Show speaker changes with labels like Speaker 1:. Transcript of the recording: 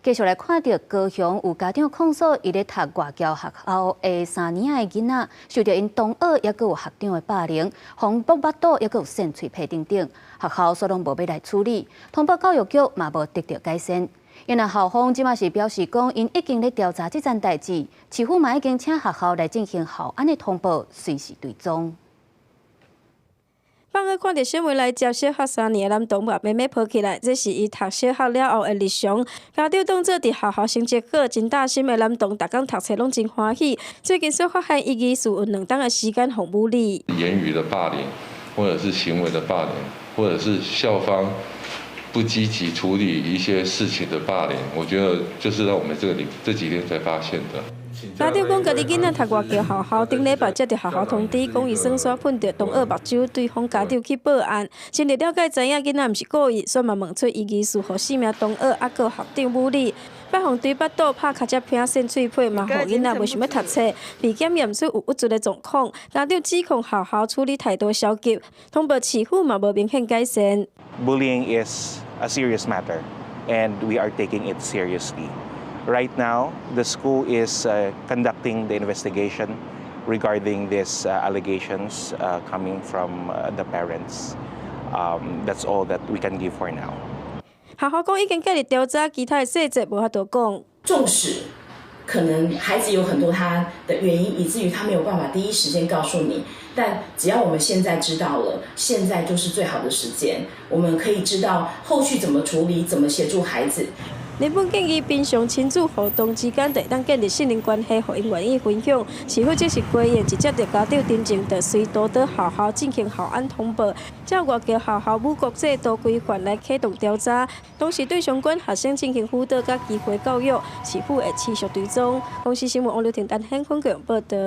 Speaker 1: 继续来看到高雄有家长控诉，伊咧读外侨学校的3年的囡仔，受到因同学也有学长的霸凌，红卜巴肚，也有扇嘴皮等等，学校所拢无要来处理，通报教育局嘛无得到改善。因为校方即马是表示讲，因已经咧调查这件代志，市府嘛已经请学校来进行校安的通报，随时追踪。
Speaker 2: 放学看到小妹来接小学3年的男同学慢慢抱起来，这是伊读小学了后的日常。家长当作伫学校成绩好、真大心的男童，逐工读册拢真欢喜。最近所发现，伊疑似有2档的时间互武力。
Speaker 3: 言语的霸凌，或者是行为的霸凌，或者是校方不积极处理一些事情的霸凌，我觉得就是让我们这几天才发现的。
Speaker 2: 家长讲，家己囡仔读外侨学校，顶礼拜接到学校通知，讲伊耍耍喷着同学目睭，对方家长去报案。先了了解知影囡仔毋是故意，所以嘛问出伊疑似互4名同学还佫学长武力，摆互对巴肚拍卡只片扇嘴皮，嘛互囡仔袂想要读册，被检验出有不足的状况。家长指控学校处理态度消极，通报市府嘛无明显改善。
Speaker 4: Bullying is a serious matter, and we are taking it seriously. Right now, the school is conducting the investigation regarding these allegations coming from the parents. That's all that we can give for now.
Speaker 2: 学校讲已经介入调查，其他的细节无法度讲。
Speaker 5: 纵使可能孩子有很多他的原因，以至于他没有办法第一时间告诉你，但只要我们现在知道了，现在就是最好的时间，我们可以知道后续怎么处理，怎么协助孩子。
Speaker 2: 日本建议平常亲子互动之间，就当建立信任关系，互因愿意分享。是否即是归因，直接着家长真正着随督导学校进行校安通报，照外侨学校母国制度规范来启动调查，同时对相关学生进行辅导甲机会教育，是否会持续追踪。公司新闻王刘婷、陈hen坤报道。